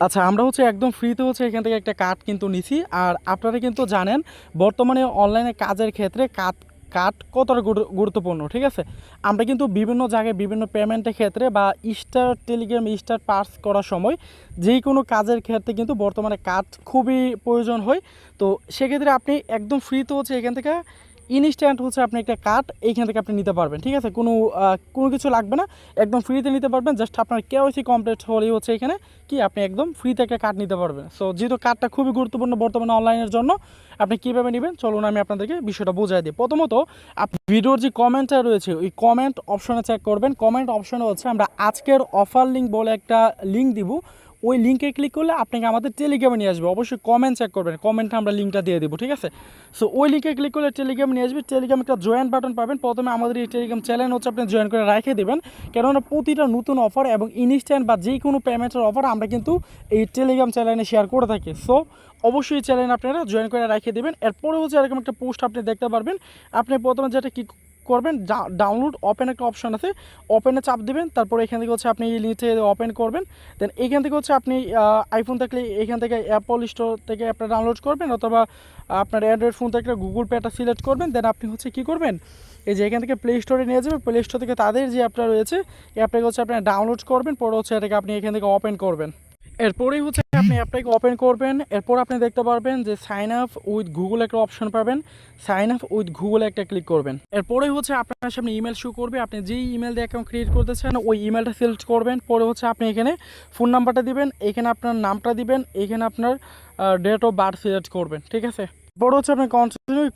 আচ্ছা, আমরা হচ্ছে একদম ফ্রিতে হচ্ছে এখান থেকে একটা কার্ড কিন্তু নিছি। আর আপনারা কিন্তু জানেন বর্তমানে অনলাইনে কাজের ক্ষেত্রে কার্ড কতটা গুরুত্বপূর্ণ, ঠিক আছে? আমরা কিন্তু বিভিন্ন জায়গায় বিভিন্ন পেমেন্টের ক্ষেত্রে বা স্টার টেলিগ্রাম, স্টার পাস করার সময় যেই কোনো কাজের ক্ষেত্রে কিন্তু বর্তমানে কার্ড খুবই প্রয়োজন হয়। তো সেক্ষেত্রে আপনি একদম ফ্রিতে হচ্ছে এখান থেকে ইনস্ট্যান্ট হচ্ছে আপনি একটা কার্ড এইখান থেকে আপনি নিতে পারবেন, ঠিক আছে? কোনো কিছু লাগবে না, একদম ফ্রিতে নিতে পারবেন। জাস্ট আপনার কেওয়াইসি কমপ্লিট হলেই হচ্ছে এখানে কি আপনি একদম ফ্রিতে একটা কার্ড নিতে পারবেন। সো যেহেতু কার্ডটা খুবই গুরুত্বপূর্ণ বর্তমানে অনলাইনের জন্য, আপনি কীভাবে নেবেন চলুন আমি আপনাদেরকে বিষয়টা বোঝাই দিই। প্রথমত আপনি ভিডিওর যে কমেন্টটা রয়েছে ওই কমেন্ট অপশনে চেক করবেন। কমেন্ট অপশনে হচ্ছে আমরা আজকের অফার লিঙ্ক বলে একটা লিঙ্ক দিব, ওই লিঙ্কে ক্লিক করলে আপনাকে আমাদের টেলিগ্রামে নিয়ে আসবে। অবশ্যই কমেন্ট চেক করবেন, কমেন্টে আমরা লিঙ্কটা দিয়ে দেবো, ঠিক আছে? সো ওই লিঙ্কে ক্লিক করলে টেলিগ্রামে নিয়ে আসবে। টেলিগ্রামে একটা জয়েন বাটন পাবেন। প্রথমে আমাদের এই টেলিগ্রাম চ্যানেল হচ্ছে আপনি জয়েন করে রেখে দেবেন, কেননা প্রতিটা নতুন অফার এবং ইনস্ট্যান্ট বা যে কোনো পেমেন্টের অফার আমরা কিন্তু এই টেলিগ্রাম চ্যানেলে শেয়ার করে থাকি। সো অবশ্যই চ্যানেল আপনারা জয়েন করে রেখে দেবেন। এরপরে হচ্ছে এরকম একটা পোস্ট আপনি দেখতে পারবেন। আপনি প্রথমে যেটা কি করবেন, ডাউনলোড ওপেন একটা অপশন আছে, ওপেনে চাপ দেবেন। তারপর এখান থেকে হচ্ছে আপনি নিচে ওপেন করবেন। দেন এইখান থেকে হচ্ছে আপনি আইফোন থাকলে এখান থেকে অ্যাপল স্টোর থেকে আপনার ডাউনলোড করবেন, অথবা আপনার অ্যান্ড্রয়েড ফোন থেকে গুগল পেটা সিলেক্ট করবেন। দেন আপনি হচ্ছে কী করবেন, এই যে এখান থেকে প্লে স্টোরে নিয়ে যাবেন। প্লে স্টোর থেকে তাদের যে অ্যাপটা রয়েছে এই অ্যাপটাকে হচ্ছে আপনার ডাউনলোড করবেন। পরে হচ্ছে এটাকে আপনি এখান থেকে ওপেন করবেন। এরপরেই হচ্ছে আপনি অ্যাপটাকে ওপেন করবেন। এরপর আপনি দেখতে পারবেন যে সাইন আপ উইথ গুগল একটা অপশন পাবেন। সাইন আপ উইথ গুগল একটা ক্লিক করবেন। এরপরেই হচ্ছে আপনার সামনে ইমেল শো করবে। আপনি যেই ইমেল দিয়ে অ্যাকাউন্ট ক্রিয়েট করতে চান ওই ইমেলটা সিলেক্ট করবেন। পরে হচ্ছে আপনি এখানে ফোন নাম্বারটা দিবেন, এখানে আপনার নামটা দিবেন, এখানে আপনার ডেট অফ বার্থ সিলেক্ট করবেন, ঠিক আছে? পরে হচ্ছে আপনি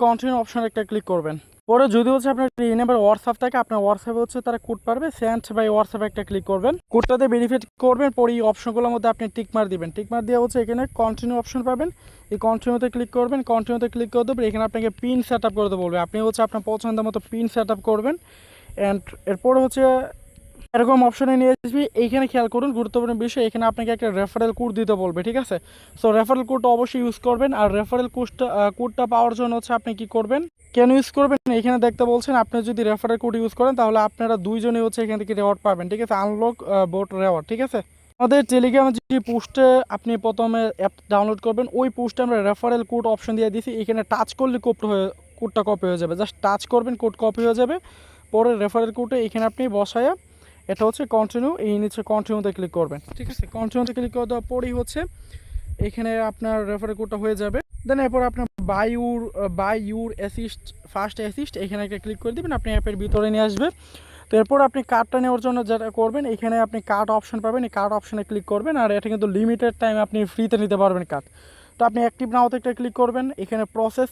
কন্টিনিউ অপশন একটা ক্লিক করবেন। পরে যদি হচ্ছে আপনার এই নাম্বার হোয়াটসঅ্যাপ থাকে, আপনার হোয়াটসঅ্যাপে হচ্ছে তারা কোড পারবে, সেন্ড বাই হোয়াটসঅ্যাপে একটা ক্লিক করবেন। কোডটাতে বেনিফিট করবেন। পরে এই অপশনগুলোর মধ্যে আপনি টিকমার দিবেন। টিকমার দিয়ে হচ্ছে এখানে কন্টিনিউ অপশন পাবেন, এই কন্টিনিউতে ক্লিক করবেন। কন্টিনিউতে ক্লিক করে দেবেন। এখানে আপনাকে পিন সেট আপ করতে বলবে, আপনি হচ্ছে আপনার পছন্দের মতো পিন সেট আপ করবেন। অ্যান্ড এরপরে হচ্ছে এরকম অপশনে নিয়ে আসবি। এইখানে খেয়াল করুন গুরুত্বপূর্ণ বিষয়, এখানে আপনাকে একটা রেফারেল কোড দিতে বলবে, ঠিক আছে? সো রেফারেল কোডটা অবশ্যই ইউজ করবেন। আর রেফারেল কোডটা পাওয়ার জন্য হচ্ছে আপনি কি করবেন, কেন ইউজ করবেন এখানে দেখতে বলছেন। আপনি যদি রেফারেল কোড ইউজ করেন তাহলে আপনারা দুইজনই হচ্ছে এখান থেকে রেওয়ার্ড পাবেন, ঠিক আছে? আনলক বোট রেওয়ার্ড, ঠিক আছে? আমাদের টেলিগ্রামে যে পোস্টে আপনি প্রথমে অ্যাপ ডাউনলোড করবেন ওই পোস্টে আমরা রেফারেল কোড অপশন দিয়ে দিয়েছি। এখানে টাচ করলে কোডটা কপি হয়ে যাবে। জাস্ট টাচ করবেন, কোড কপি হয়ে যাবে। পরে রেফারেল কোডে এখানে আপনি বসায়া এটা হচ্ছে কন্টিনিউ, এই নিচে কন্টিনিউতে ক্লিক করবেন, ঠিক আছে? কন্টিনিউতে ক্লিক করে দেওয়ার পরেই হচ্ছে এখানে আপনার রেফারেল কোডটা হয়ে যাবে। দেন এরপর আপনার by your assist first assist এখানে একটা ক্লিক করে দেবেন, আপনি অ্যাপের ভিতরে নিয়ে আসবে। তো এরপর আপনি কার্ডটা নেওয়ার জন্য যেটা করবেন, এখানে আপনি কার্ড অপশন পাবেন, এই কার্ড অপশনে ক্লিক করবেন। আর এটা কিন্তু লিমিটেড টাইম আপনি ফ্রিতে নিতে পারবেন কার্ড। তো আপনি অ্যাক্টিভ নাওতে একটা ক্লিক করবেন, এখানে প্রসেস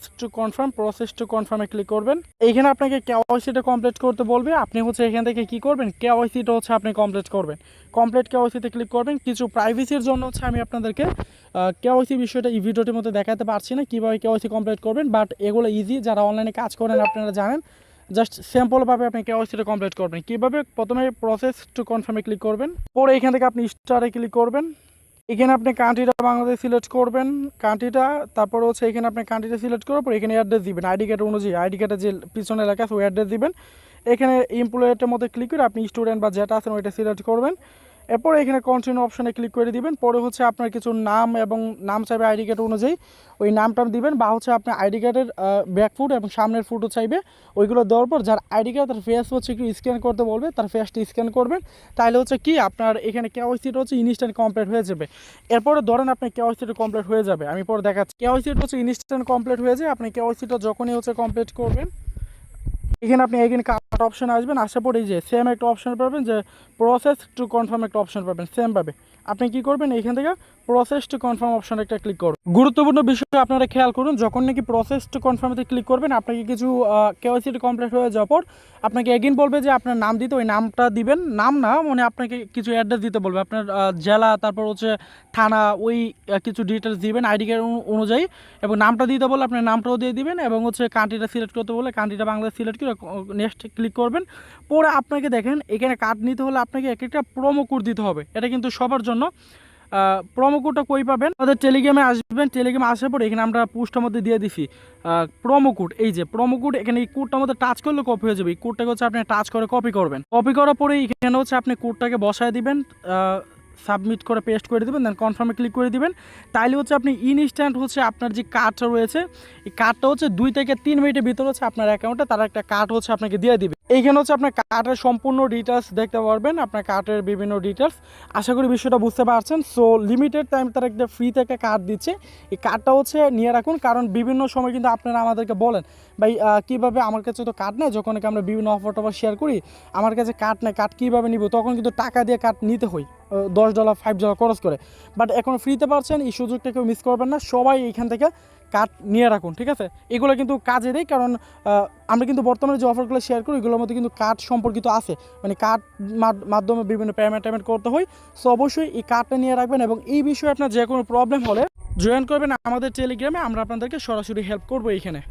টু কনফার্মে ক্লিক করবেন। এইখানে আপনাকে কেওয়াইসিটা কমপ্লিট করতে বলবে। আপনি হচ্ছে এখান থেকে কি করবেন, কেওয়াইসিটা হচ্ছে আপনি কমপ্লিট করবেন। কমপ্লিট কেওয়াইসিতে ক্লিক করবেন। কিছু প্রাইভেসির জন্য হচ্ছে আমি আপনাদেরকে কেওয়াইসি বিষয়টা এই ভিডিওটির মধ্যে দেখাতে পারছি না কীভাবে কেওয়াইসি কমপ্লিট করবেন, বাট এগুলো ইজি, যারা অনলাইনে কাজ করেন আপনারা জানেন। জাস্ট সিম্পলভাবে আপনি কেওয়াইসিটা কমপ্লিট করবেন। কীভাবে, প্রথমে প্রসেস টু কনফার্মে ক্লিক করবেন। পরে এখান থেকে আপনি স্টারে ক্লিক করবেন। এখানে আপনি কান্ট্রিটা বাংলাদেশ সিলেক্ট করবেন, কান্ট্রিটা। তারপর হচ্ছে এখানে আপনি কান্ট্রিটা সিলেক্ট করার পর এখানে অ্যাড্রেস দিবেন, আইডি কার্ড অনুযায়ী, আইডি কার্ডের যে পিছনে লেখা আছে ওই অ্যাড্রেস দিবেন। এখানে এমপ্লয়ের মধ্যে ক্লিক করে আপনি স্টুডেন্ট বা যেটা আছেন ওইটা সিলেক্ট করবেন। এরপর এখানে কন্টিনিউ অপশনে ক্লিক করে দিবেন। পরে হচ্ছে আপনার কিছু নাম এবং নাম চাইবে আইডি কার্ড অনুযায়ী, ওই নামটা দিবেন। বা হচ্ছে আপনার আইডি কার্ডের ব্যাক ফুট এবং সামনের ফুটও চাইবে, ওইগুলো দেওয়ার পর যার আইডি কার্ড তার ফেস হচ্ছে একটু স্ক্যান করতে বলবে, তার ফেসটা স্ক্যান করবেন। তাহলে হচ্ছে কি আপনার এখানে কেওয়াইসিটা হচ্ছে ইনস্ট্যান্ট কমপ্লিট হয়ে যাবে। এরপরে ধরেন আপনার কেওয়াইসিটা কমপ্লিট হয়ে যাবে, আমি পরে দেখাচ্ছি। কেওয়াইসিটা হচ্ছে ইনস্ট্যান্ট কমপ্লিট হয়ে যায়। আপনি কেওয়াইসিটা যখনই হচ্ছে কমপ্লিট করবেন, এখানে আপনি এখানে কার্ড অপশানে আসবেন। আসার পরে এই যে সেম একটা অপশন পাবেন, যে প্রসেস টু কনফার্ম একটা অপশন পাবেন। সেমভাবে আপনি কি করবেন, এখান থেকে প্রসেস টু কনফার্ম অপশন একটা ক্লিক করুন। গুরুত্বপূর্ণ বিষয় আপনারা খেয়াল করুন, যখন নাকি প্রসেস টু কনফার্মতে ক্লিক করবেন আপনাকে কিছু কেওয়াইসিটি কমপ্লিট হয়ে যাওয়ার পর আপনাকে এগেইন বলবে যে আপনার নাম দিতে, ওই নামটা দিবেন। নাম না মানে আপনাকে কিছু অ্যাড্রেস দিতে বলবে, আপনার জেলা, তারপর হচ্ছে থানা, ওই কিছু ডিটেলস দিবেন আইডি কার্ড অনুযায়ী। এবং নামটা দিতে বলে আপনার নামটাও দিয়ে দিবেন। এবং হচ্ছে কান্ট্রিটা সিলেক্ট করতে বলে কান্ট্রিটা বাংলাদেশ সিলেক্ট করে নেক্সট ক্লিক করবেন। পরে আপনাকে দেখেন এখানে কার্ড নিতে হলে আপনাকে এক একটা প্রোমো কোড দিতে হবে, এটা কিন্তু সবার জন্য। প্রোমো কোডটা কই পাবেন, আমাদের টেলিগ্রামে আসবেন। টেলিগ্রামে আসার পর এখানে আমরা পোস্টের মধ্যে দিয়ে দিছি প্রোমো কোড। এই যে প্রোমো কোড, এখানে এই কোডটার মধ্যে টাচ করলে কপি হয়ে যাবে। এই কোডটাকে হচ্ছে আপনি টাচ করে কপি করবেন। কপি করার পরে এখানে হচ্ছে আপনি কোডটাকে বসায় দিবেন। সাবমিট করে পেস্ট করে দেবেন, দেন কনফার্মে ক্লিক করে দিবেন। তাইলে হচ্ছে আপনি ইনস্ট্যান্ট হচ্ছে আপনার যে কার্ডটা রয়েছে এই কার্ডটা হচ্ছে 2 থেকে 3 মিনিটের ভিতরে হচ্ছে আপনার অ্যাকাউন্টে তারা একটা কার্ড হচ্ছে আপনাকে দিয়ে দিবে। এইখানে হচ্ছে আপনার কার্ডের সম্পূর্ণ ডিটেলস দেখতে পারবেন, আপনার কার্ডের বিভিন্ন ডিটেলস। আশা করি বিষয়টা বুঝতে পারছেন। সো লিমিটেড টাইম তারা একটা ফ্রিতে একটা কার্ড দিচ্ছে, এই কার্ডটা হচ্ছে নিয়ে রাখুন, কারণ বিভিন্ন সময় কিন্তু আপনারা আমাদেরকে বলেন ভাই কীভাবে আমার কাছে তো কার্ড নেই, যখন আমরা বিভিন্ন অফার টফার শেয়ার করি আমার কাছে কার্ড নেই, কার্ড কীভাবে নিব, তখন কিন্তু টাকা দিয়ে কার্ড নিতে হয় $10 $5 খরচ করে। বাট এখন ফ্রিতে পাচ্ছেন, এই সুযোগটা কেউ মিস করবেন না, সবাই এইখান থেকে কার্ড নিয়ে রাখুন, ঠিক আছে। এগুলো কিন্তু কাজে দেয়, কারণ আমরা কিন্তু বর্তমানে যে অফারগুলো শেয়ার করি এগুলোর মধ্যে কিন্তু কার্ড সম্পর্কিত আছে, মানে কার্ড মাধ্যমে বিভিন্ন পেমেন্ট করতে হয়। সো অবশ্যই এই কার্ডটা নিয়ে রাখবেন, এবং এই বিষয়ে আপনার যে কোনো প্রবলেম হলে জয়েন করবেন আমাদের টেলিগ্রামে, আমরা আপনাদেরকে সরাসরি হেল্প করবো এইখানে।